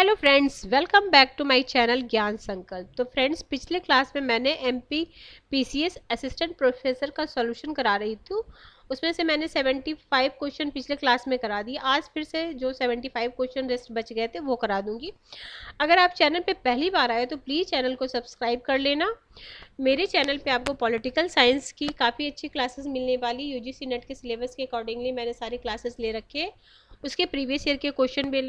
Hello friends, welcome back to my channel Gyan Sankalp. तो friends, पिछले class में मैंने एमपी पीसीएस असिस्टेंट प्रोफेसर का सॉल्यूशन करा रही थी। उसमें से मैंने 75 क्वेश्चन पिछले क्लास में करा दिए। आज फिर से जो 75 क्वेश्चन रेस्ट बच गए थे वो करा दूंगी। अगर आप चैनल पे पहली बार आए तो प्लीज़ चैनल को सब्सक्राइब कर लेना। मेरे चैनल पे आपको पॉलिटिकल साइंस की काफ़ी अच्छी क्लासेस मिलने वाली। यूजीसी नेट के सिलेबस के अकॉर्डिंगली मैंने सारी क्लासेस ले रखे हैं। उसके प्रीवियस ईयर के क्वेश्चन भी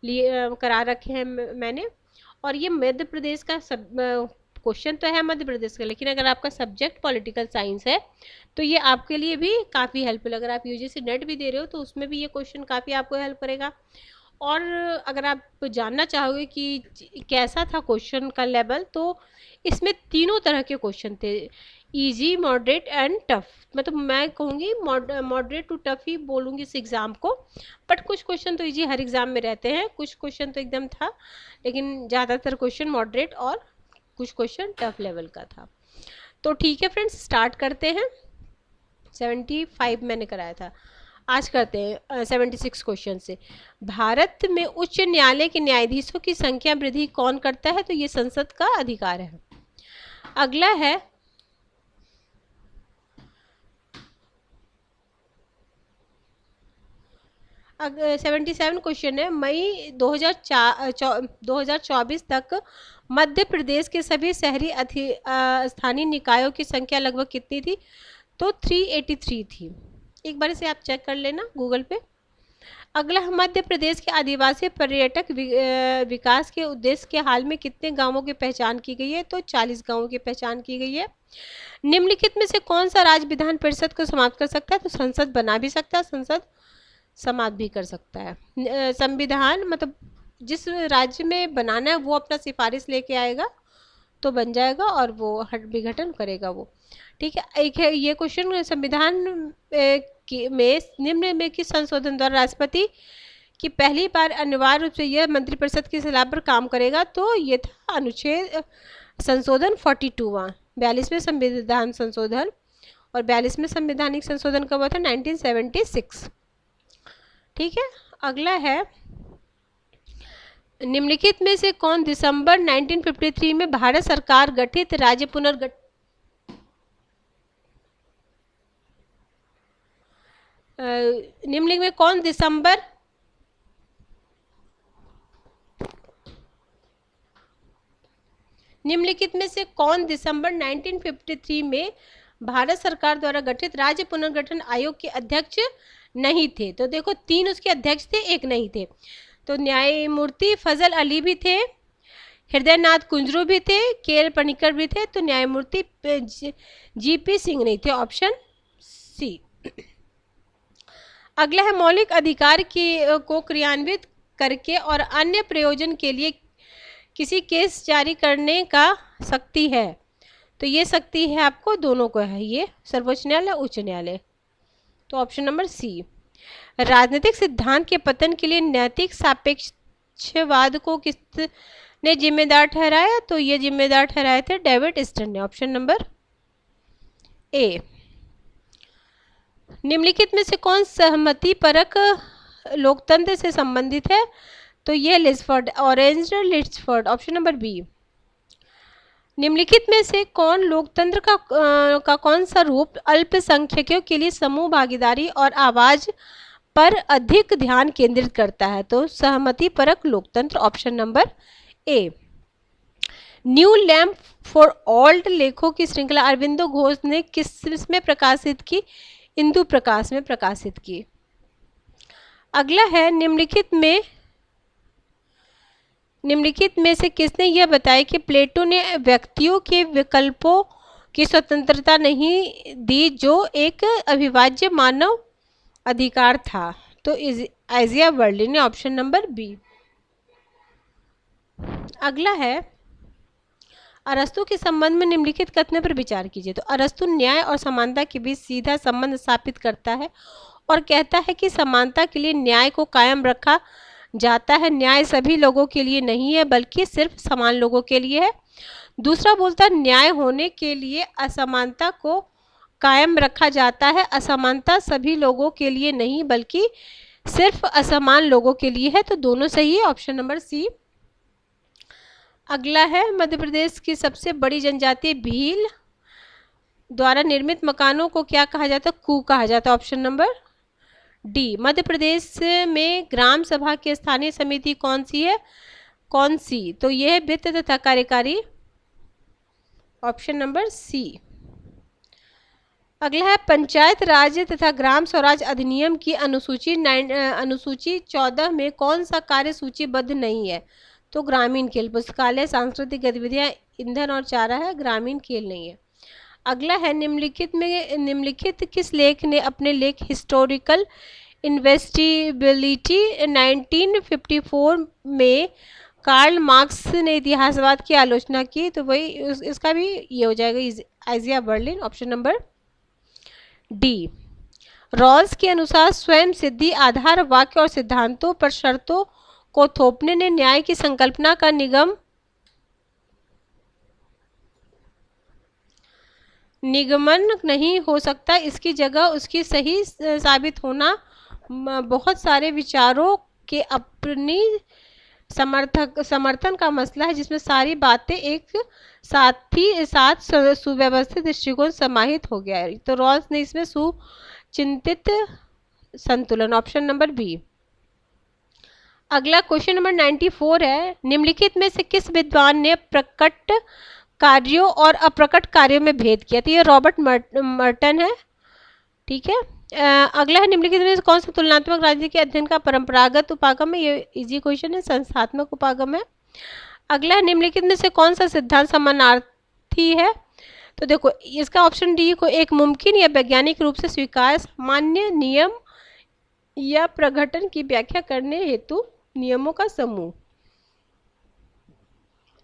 लिए करा रखे हैं मैंने। और ये मध्य प्रदेश का सब क्वेश्चन तो है मध्य प्रदेश का, लेकिन अगर आपका सब्जेक्ट पॉलिटिकल साइंस है तो ये आपके लिए भी काफ़ी हेल्पफुल। अगर आप यूजीसी नेट भी दे रहे हो तो उसमें भी ये क्वेश्चन काफ़ी आपको हेल्प करेगा। और अगर आप जानना चाहोगे कि कैसा था क्वेश्चन का लेवल, तो इसमें तीनों तरह के क्वेश्चन थे, इजी, मॉडरेट एंड टफ। मतलब मैं कहूँगी मॉडरेट टू टफ ही बोलूँगी इस एग्ज़ाम को। बट कुछ क्वेश्चन तो इजी हर एग्ज़ाम में रहते हैं, कुछ क्वेश्चन तो एकदम था, लेकिन ज़्यादातर क्वेश्चन मॉडरेट और कुछ क्वेश्चन टफ लेवल का था। तो ठीक है फ्रेंड्स, स्टार्ट करते हैं। 75 मैंने कराया था, आज करते हैं 76 क्वेश्चन से। भारत में उच्च न्यायालय के न्यायाधीशों की संख्या वृद्धि कौन करता है? तो ये संसद का अधिकार है। अगला है 77 क्वेश्चन है। मई 2024 तक मध्य प्रदेश के सभी शहरी स्थानीय निकायों की संख्या लगभग कितनी थी? तो 383 थी। एक बार इसे आप चेक कर लेना गूगल पे। अगला, मध्य प्रदेश के आदिवासी पर्यटक विकास के उद्देश्य के हाल में कितने गांवों की पहचान की गई है? तो 40 गांवों की पहचान की गई है। निम्नलिखित में से कौन सा राज्य विधान परिषद को समाप्त कर सकता है? तो संसद बना भी सकता है, संसद समाप्त भी कर सकता है। संविधान मतलब जिस राज्य में बनाना है वो अपना सिफारिश लेके आएगा तो बन जाएगा, और वो विघटन करेगा वो। ठीक है। एक है ये क्वेश्चन, संविधान में निम्न में किस संशोधन द्वारा राष्ट्रपति की पहली बार अनिवार्य रूप से यह मंत्रिपरिषद की सलाह पर काम करेगा? तो ये था अनुच्छेद संशोधन 42वां, 42वें संविधान संशोधन। और 42वें संवैधानिक संशोधन कब हुआ था? 1976। ठीक है। अगला है, निम्नलिखित में से कौन दिसंबर 1953 में भारत सरकार गठित राज्य निम्नलिखित में कौन दिसंबर निम्नलिखित में से कौन दिसंबर 1953 में भारत सरकार द्वारा गठित राज्य पुनर्गठन आयोग के अध्यक्ष नहीं थे? तो देखो, 3 उसके अध्यक्ष थे, 1 नहीं थे। तो न्यायमूर्ति फजल अली भी थे, हृदयनाथ कुंजरू भी थे, के.एल. पनिकर भी थे। तो न्यायमूर्ति जी.पी. सिंह नहीं थे, ऑप्शन सी। अगला है, मौलिक अधिकार को क्रियान्वित करके और अन्य प्रयोजन के लिए किसी केस जारी करने का शक्ति है? तो ये शक्ति है आपको दोनों को है, ये सर्वोच्च न्यायालय, उच्च न्यायालय। तो ऑप्शन नंबर सी। राजनीतिक सिद्धांत के पतन के लिए नैतिक सापेक्षवाद को किसने जिम्मेदार ठहराया? तो ये जिम्मेदार ठहराए थे डेविड स्टर्न ने, ऑप्शन नंबर ए। निम्नलिखित में से कौन सहमति परक लोकतंत्र से संबंधित है? तो ये लिस्फर्ड, ऑरेंज लिस्फर्ड, ऑप्शन नंबर बी। निम्नलिखित में से कौन लोकतंत्र का कौन सा रूप अल्पसंख्यकों के लिए समूह भागीदारी और आवाज पर अधिक ध्यान केंद्रित करता है? तो सहमति परक लोकतंत्र, option number A. New lamp for old लेखों की श्रृंखला अरविंदो घोष ने किस में प्रकाशित की? इंदु प्रकाश में प्रकाशित की। अगला है, निम्नलिखित में से किसने यह बताया कि प्लेटो ने व्यक्तियों के विकल्पों की स्वतंत्रता नहीं दी जो एक अविभाज्य मानव अधिकार था? तो आइजिया वर्ली ने, ऑप्शन नंबर बी। अगला है, अरस्तु के संबंध में निम्नलिखित कथनों पर विचार कीजिए। तो अरस्तु न्याय और समानता के बीच सीधा संबंध स्थापित करता है और कहता है कि समानता के लिए न्याय को कायम रखा जाता है। न्याय सभी लोगों के लिए नहीं है बल्कि सिर्फ समान लोगों के लिए है। दूसरा बोलता है, न्याय होने के लिए असमानता को कायम रखा जाता है। असमानता सभी लोगों के लिए नहीं बल्कि सिर्फ असमान लोगों के लिए है, तो दोनों सही है, ऑप्शन नंबर सी। अगला है, मध्य प्रदेश की सबसे बड़ी जनजाति भील द्वारा निर्मित मकानों को क्या कहा जाता है? कू कहा जाता है, option number D. Madhya Pradesh में ग्राम सभा की स्थानीय समिति कौन सी है? कौन सी? तो यह है वित्त तथा कार्यकारी, ऑप्शन नंबर सी। अगला है, पंचायत राज तथा ग्राम स्वराज अधिनियम की अनुसूची 14 में कौन सा कार्य सूचीबद्ध नहीं है? तो ग्रामीण खेल, पुस्तकालय, सांस्कृतिक गतिविधियां, ईंधन और चारा है, ग्रामीण खेल नहीं है। अगला है, निम्नलिखित किस लेख ने अपने लेख हिस्टोरिकल इन्वेस्टिबिलिटी 1954 में कार्ल मार्क्स ने इतिहासवाद की आलोचना की? तो वही इसका भी ये हो जाएगा Isaiah Berlin, option number D. Rawls के अनुसार स्वयं सिद्धि आधार वाक्य और सिद्धांतों पर शर्तों को थोपने ने न्याय की संकल्पना का निगमन नहीं हो सकता, इसकी जगह उसकी सही साबित होना बहुत सारे विचारों के अपनी समर्थन का मसला है, जिसमें सारी बातें एक साथ सुव्यवस्थित दृष्टिकोण समाहित हो गया है। तो रॉल्स ने इसमें सुचिंतित संतुलन, ऑप्शन नंबर बी। अगला क्वेश्चन नंबर 94 है, निम्नलिखित में से किस विद्वान ने प्रकट कार्यों और अप्रकट कार्यों में भेद किया? तो ये रॉबर्ट मर्टन है, ठीक है। अगला है, निम्नलिखित में से कौन सा तुलनात्मक राजनीति के अध्ययन का परंपरागत उपागम है? ये इजी क्वेश्चन है, संस्थात्मक उपागम है। अगला है, निम्नलिखित में से कौन सा सिद्धांत समानार्थी है? तो देखो, इसका ऑप्शन डी को एक मुमकिन या वैज्ञानिक रूप से स्वीकार सामान्य नियम या प्रघटन की व्याख्या करने हेतु नियमों का समूह।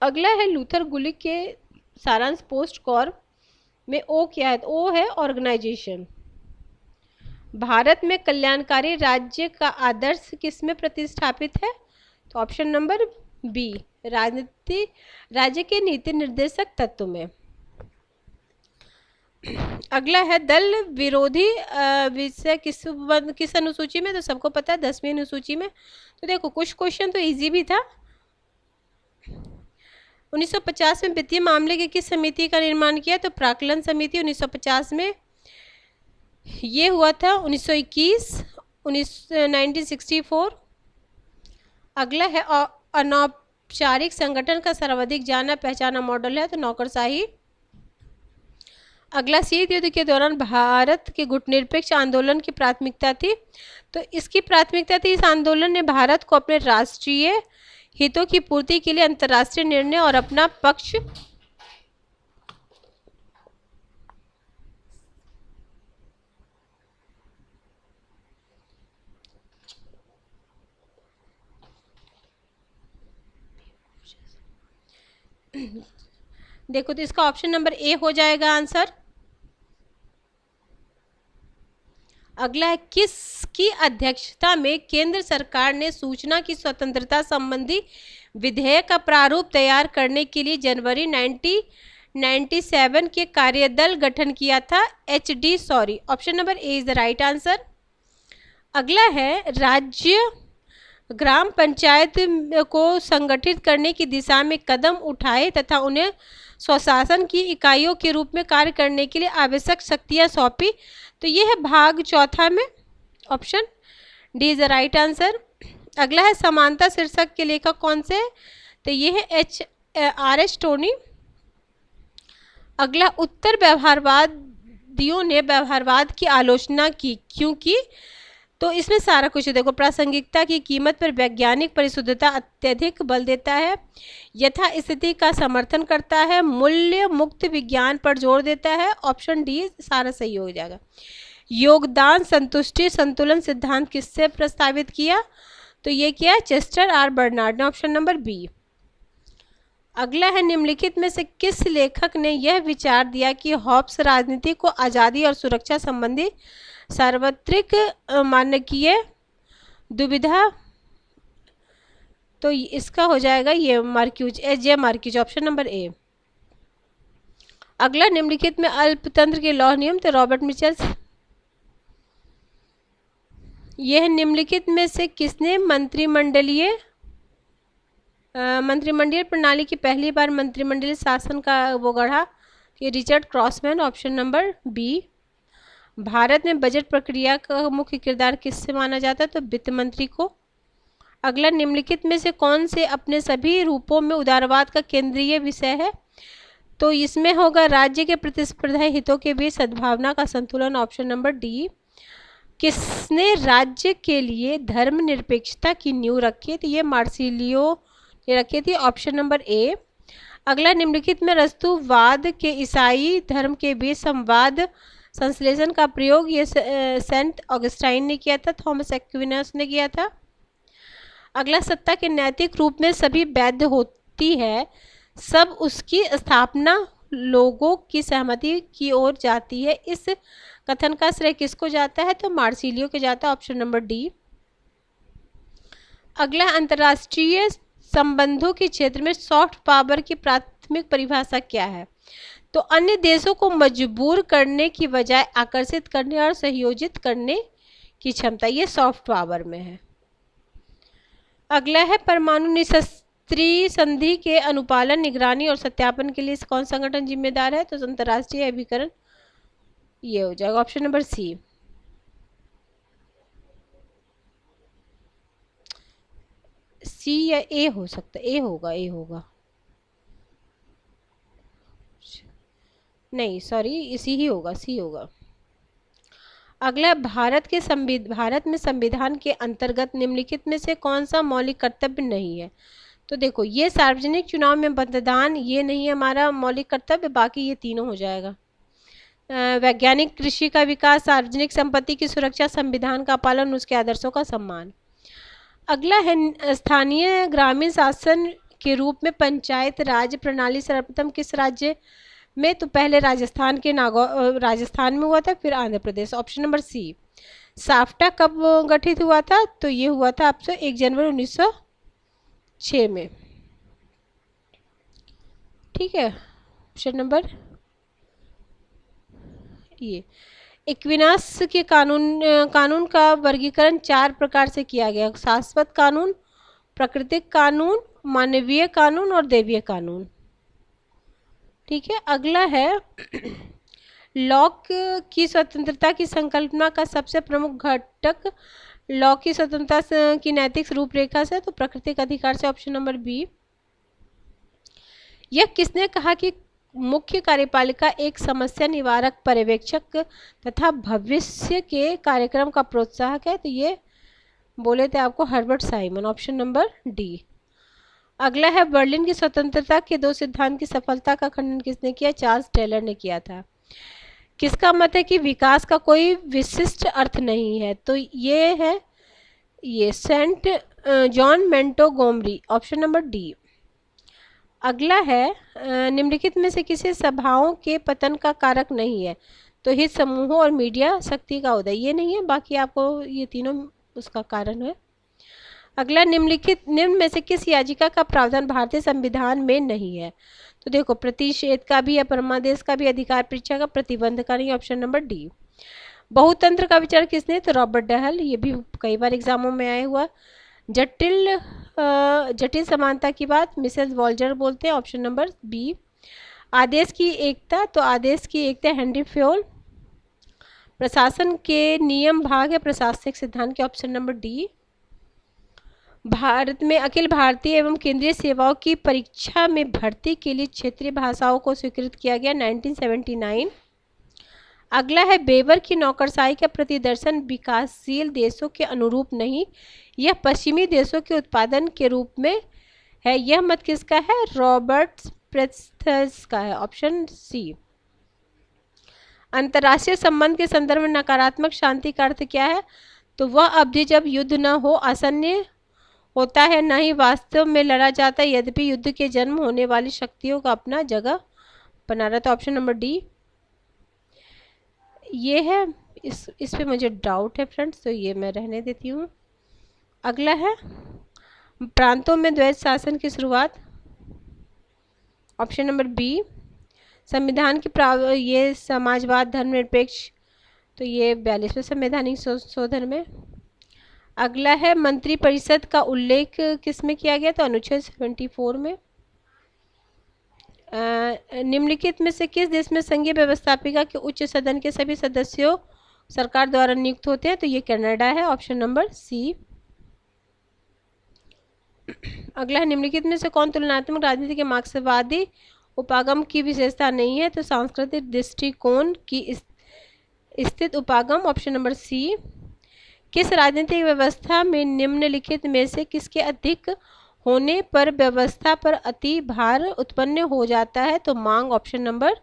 अगला है, लूथर गुलिक के सारांश पोस्ट कॉर्प में ओ क्या है? ओ है ऑर्गेनाइजेशन। भारत में कल्याणकारी राज्य का आदर्श किस में प्रतिष्ठापित है? तो ऑप्शन नंबर बी, राज्य के नीति निर्देशक तत्व में। अगला है, दल विरोधी विषय किस अनुसूची में? तो सबको पता है 10वीं अनुसूची में। तो देखो, कुछ क्वेश्चन तो इजी भी था। 1950 में वित्तीय मामले की किस समिति का निर्माण किया? तो प्राक्कलन समिति 1950 में। ये हुआ था 1921, 1964। अगला है, अनौपचारिक संगठन का सर्वाधिक जाना पहचाना मॉडल है, तो नौकरशाही। अगला, शीत युद्ध के दौरान भारत के गुटनिरपेक्ष आंदोलन की प्राथमिकता थी, तो इसकी प्राथमिकता थी, इस आंदोलन ने भारत को अपने राष्ट्रीय हितों की पूर्ति के लिए अंतर्राष्ट्रीय निर्णय और अपना पक्ष देखो, तो इसका ऑप्शन नंबर ए हो जाएगा आंसर। अगला है, किसकी अध्यक्षता में केंद्र सरकार ने सूचना की स्वतंत्रता संबंधी विधेयक का प्रारूप तैयार करने के लिए जनवरी 1997 के कार्यदल गठन किया था? HD sorry, option number A is the right answer. अगला है, राज्य ग्राम पंचायत को संगठित करने की दिशा में कदम उठाए तथा उन्हें स्वशासन की इकाइयों के रूप में कार्य करने के लिए आवश्यक शक्तियां सौंपी? तो ये है भाग चौथा में, option D is the right answer. अगला है, समानता शीर्षक के लेखक कौन से? तो ये है RS टोनी। अगला, उत्तर व्यवहारवादियों ने व्यवहारवाद की आलोचना की क्योंकि? तो इसमें सारा कुछ देखो, प्रासंगिकता की कीमत पर वैज्ञानिक परिशुद्धता अत्यधिक बल देता है, यथा स्थिति का समर्थन करता है, मूल्य मुक्त विज्ञान पर जोर देता है, ऑप्शन डी सारा सही हो जाएगा। योगदान संतुष्टि संतुलन सिद्धांत किससे प्रस्तावित किया? तो ये क्या है? चेस्टर R बर्नार्ड ने, ऑप्शन नंबर बी। अगला है, निम्नलिखित में से किस लेखक ने यह विचार दिया कि हॉब्स राजनीति को आज़ादी और सुरक्षा संबंधी सार्वत्रिक मानकीय दुविधा? तो इसका हो जाएगा ये Marquess, J Marquess, option number A. अगला, निम्नलिखित में अल्पतंत्र के लौह नियम? तो रॉबर्ट मिचेल। यह निम्नलिखित में से किसने मंत्रिमंडलीय प्रणाली की पहली बार मंत्रिमंडलीय शासन का वो गढ़ा? ये Richard Crossman, option number B. Bharat में बजट प्रक्रिया का मुख्य किरदार किससे माना जाता है? तो वित्त मंत्री को। अगला, निम्नलिखित में से कौन से अपने सभी रूपों में उदारवाद का केंद्रीय विषय है? तो इसमें होगा राज्य के प्रतिस्पर्धा हितों के बीच सद्भावना का संतुलन, ऑप्शन नंबर डी। किसने राज्य के लिए धर्मनिरपेक्षता की नींव रखी? तो ये मार्सिलियो ने रखी थी, ऑप्शन नंबर ए। अगला, निम्नलिखित में वस्तुवाद के ईसाई धर्म के बीच संवाद संश्लेषण का प्रयोग ये सेंट ऑगस्टाइन ने किया था, थॉमस एक्विनस ने किया था। अगला, सत्ता के नैतिक रूप में सभी वैध होती है, सब उसकी स्थापना लोगों की सहमति की ओर जाती है। इस कथन का श्रेय किसको जाता है? तो मार्सिलियो को जाता है, ऑप्शन नंबर डी। अगला, अंतर्राष्ट्रीय संबंधों के क्षेत्र में सॉफ्ट पावर की प्राथमिक परिभाषा क्या है? तो अन्य देशों को मजबूर करने की बजाय आकर्षित करने और संयोजित करने की क्षमता, ये सॉफ्ट पावर में है। अगला है, परमाणु निशस्त्रीकरण संधि के अनुपालन, निगरानी और सत्यापन के लिए कौन संगठन जिम्मेदार है? तो अंतर्राष्ट्रीय अभिकरण, ये हो जाएगा ऑप्शन नंबर सी। सी या ए हो सकता है, ए होगा नहीं, सॉरी, इसी ही होगा, सी होगा। अगला, भारत में संविधान के अंतर्गत निम्नलिखित में से कौन सा मौलिक कर्तव्य नहीं है? तो देखो, ये सार्वजनिक चुनाव में मतदान, ये नहीं है हमारा मौलिक कर्तव्य, बाकी ये तीनों हो जाएगा। वैज्ञानिक कृषि का विकास, सार्वजनिक संपत्ति की सुरक्षा, संविधान का पालन, उसके आदर्शों का सम्मान। अगला है, स्थानीय ग्रामीण शासन के रूप में पंचायत राज प्रणाली सर्वप्रथम किस राज्य में? तो पहले राजस्थान में हुआ था, फिर Andhra Pradesh, option number C. SAFTA कब गठित हुआ था? तो ये हुआ था आपसे 1 जनवरी 1906 में। ठीक है, ऑप्शन नंबर ये। इक्विनास के कानून का वर्गीकरण 4 प्रकार से किया गया: शाश्वत कानून, प्राकृतिक कानून, मानवीय कानून और दैवीय कानून। ठीक है, अगला है, लॉक की स्वतंत्रता की संकल्पना का सबसे प्रमुख घटक लॉक की स्वतंत्रता की नैतिक रूपरेखा से, तो प्राकृतिक अधिकार से, ऑप्शन नंबर बी। यह किसने कहा कि मुख्य कार्यपालिका एक समस्या निवारक पर्यवेक्षक तथा भविष्य के कार्यक्रम का प्रोत्साहक है? तो ये बोले थे आपको Herbert Simon, option number D. अगला है, बर्लिन की स्वतंत्रता के 2 सिद्धांत की सफलता का खंडन किसने किया? चार्ल्स टेलर ने किया था। किसका मत है कि विकास का कोई विशिष्ट अर्थ नहीं है? तो ये है Saint John Montgomery, option number D. अगला है, निम्नलिखित में से किसी सभाओं के पतन का कारक नहीं है? तो हित समूहों और मीडिया शक्ति का उदय, ये नहीं है, बाकी आपको ये तीनों उसका कारण है। अगला, निम्न में से किस याचिका का प्रावधान भारतीय संविधान में नहीं है? तो देखो, प्रतिषेध का भी या परमादेश का भी, अधिकार परीक्षा का, प्रतिबंध का नहीं, ऑप्शन नंबर डी। बहुतंत्र का विचार किसने? तो रॉबर्ट डहल, ये भी कई बार एग्जामों में आया हुआ। जटिल समानता की बात मिसेस वॉल्जर बोलते हैं, ऑप्शन नंबर बी। आदेश की एकता, तो आदेश की एकता हेनरी फ्योल। प्रशासन के नियम भाग है प्रशासनिक सिद्धांत के, ऑप्शन नंबर डी। भारत में अखिल भारतीय एवं केंद्रीय सेवाओं की परीक्षा में भर्ती के लिए क्षेत्रीय भाषाओं को स्वीकृत किया गया 1979। अगला है, बेबर की नौकरशाही का प्रतिदर्शन विकासशील देशों के अनुरूप नहीं, यह पश्चिमी देशों के उत्पादन के रूप में है। यह मत किसका है? रॉबर्ट प्रेस्थस का है, ऑप्शन सी। अंतर्राष्ट्रीय संबंध के संदर्भ में नकारात्मक शांति का अर्थ क्या है? तो वह अवधि जब युद्ध न हो, आसन्न होता है, न ही वास्तव में लड़ा जाता है, यद्यपि युद्ध के जन्म होने वाली शक्तियों का अपना जगह बना रहता है, ऑप्शन नंबर डी। ये है, इस पे मुझे डाउट है फ्रेंड्स, तो ये मैं रहने देती हूँ। अगला है, प्रांतों में द्वैध शासन की शुरुआत, ऑप्शन नंबर बी। संविधान की ये समाजवाद धर्मनिरपेक्ष, तो ये 42वें संवैधानिक संशोधन में। अगला है मंत्रिपरिषद का उल्लेख किस में किया गया? तो अनुच्छेद 74 में। निम्नलिखित में से किस देश में संघीय व्यवस्थापिका के उच्च सदन के सभी सदस्यों सरकार द्वारा नियुक्त होते हैं? तो ये कनाडा है, ऑप्शन नंबर सी। अगला है निम्नलिखित में से कौन तुलनात्मक राजनीति के मार्क्सवादी उपागम की विशेषता नहीं है? तो सांस्कृतिक दृष्टिकोण की स्थित उपागम, ऑप्शन नंबर सी। किस राजनीतिक व्यवस्था में निम्नलिखित में से किसके अधिक होने पर व्यवस्था पर अति भार उत्पन्न हो जाता है? तो मांग, ऑप्शन नंबर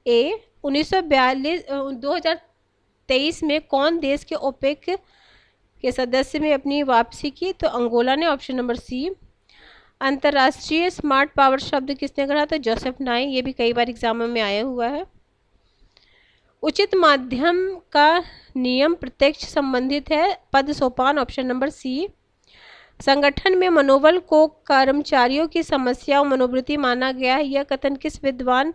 ए। 2023 में कौन देश के ओपेक के सदस्य में अपनी वापसी की? तो अंगोला ने, ऑप्शन नंबर सी। अंतर्राष्ट्रीय स्मार्ट पावर शब्द किसने गढ़ा? तो जोसेफ नाई, ये भी कई बार एग्जामों में आया हुआ है। उचित माध्यम का नियम प्रत्यक्ष संबंधित है पद सोपान, ऑप्शन नंबर सी। संगठन में मनोबल को कर्मचारियों की समस्या और मनोवृत्ति माना गया है, यह कथन किस विद्वान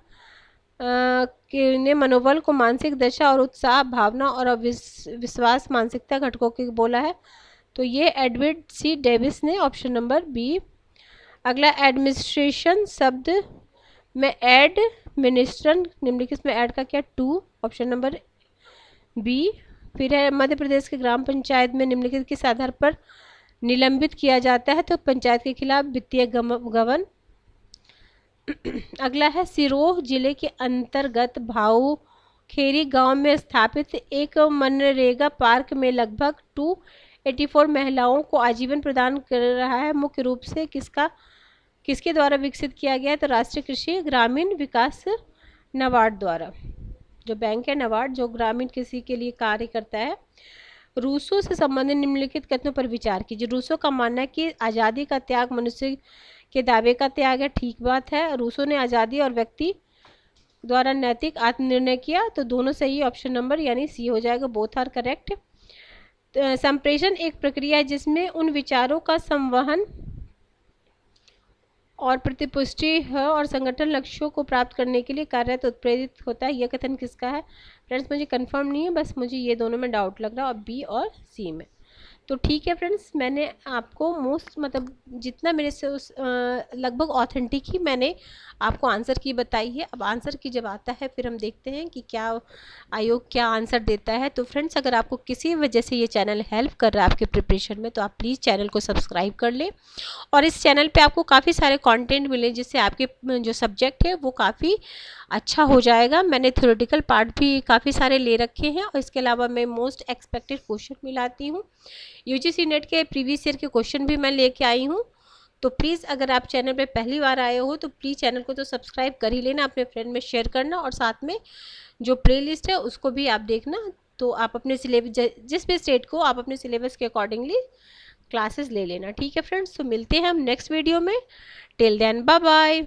ने मनोबल को मानसिक दशा और उत्साह, भावना और विश्वास मानसिकता घटकों के बोला है? तो ये एडवर्ड सी डेविस ने, ऑप्शन नंबर बी। अगला एडमिनिस्ट्रेशन शब्द में एडमिनिस्ट्रेशन, निम्नलिखित में ऐड का क्या? To, option number B. फिर है मध्य प्रदेश के ग्राम पंचायत में निम्नलिखित किस आधार पर निलंबित किया जाता है? तो पंचायत के खिलाफ वित्तीय गबन। अगला है सिरोह जिले के अंतर्गत भाऊखेरी गांव में स्थापित एक मनरेगा पार्क में लगभग 284 महिलाओं को आजीवन प्रदान कर रहा है, मुख्य रूप से किसके द्वारा विकसित किया गया है? तो राष्ट्रीय कृषि ग्रामीण विकास नाबार्ड द्वारा, जो बैंक है नाबार्ड, जो ग्रामीण कृषि के लिए कार्य करता है। रूसों से संबंधित निम्नलिखित कथनों पर विचार कीजिए। रूसों का मानना है कि आज़ादी का त्याग मनुष्य के दावे का त्याग है, ठीक बात है। रूसों ने आज़ादी और व्यक्ति द्वारा नैतिक आत्मनिर्णय किया, तो दोनों सही, ऑप्शन नंबर यानी सी हो जाएगा, बोथ आर करेक्ट। संप्रेषण एक प्रक्रिया है जिसमें उन विचारों का संवहन और प्रतिपुष्टि है और संगठन लक्ष्यों को प्राप्त करने के लिए कार्यरत उत्प्रेरित होता है, यह कथन किसका है? फ्रेंड्स मुझे कंफर्म नहीं है, बस मुझे ये दोनों में डाउट लग रहा है, और बी और सी में। तो ठीक है फ्रेंड्स, मैंने आपको मतलब जितना मेरे से उस लगभग ऑथेंटिक ही मैंने आपको आंसर की बताई है। अब आंसर की जब आता है फिर हम देखते हैं कि क्या आयोग क्या आंसर देता है। तो फ्रेंड्स अगर आपको किसी वजह से ये चैनल हेल्प कर रहा है आपके प्रिपरेशन में, तो आप प्लीज़ चैनल को सब्सक्राइब कर लें, और इस चैनल पे आपको काफ़ी सारे कंटेंट मिले जिससे आपके जो सब्जेक्ट है वो काफ़ी अच्छा हो जाएगा। मैंने थ्योरेटिकल पार्ट भी काफ़ी सारे ले रखे हैं, और इसके अलावा मैं मोस्ट एक्सपेक्टेड क्वेश्चन मिलाती हूँ। यूजीसी नेट के प्रीवियस ईयर के क्वेश्चन भी मैं लेके आई हूँ। तो प्लीज़ अगर आप चैनल पे पहली बार आए हो तो प्लीज़ चैनल को तो सब्सक्राइब कर ही लेना, अपने फ्रेंड में शेयर करना, और साथ में जो प्लेलिस्ट है उसको भी आप देखना। तो आप अपने सिलेबस, जिस भी स्टेट को आप अपने सिलेबस के अकॉर्डिंगली क्लासेस ले लेना। ठीक है फ्रेंड्स, तो मिलते हैं हम नेक्स्ट वीडियो में। Till then bye bye.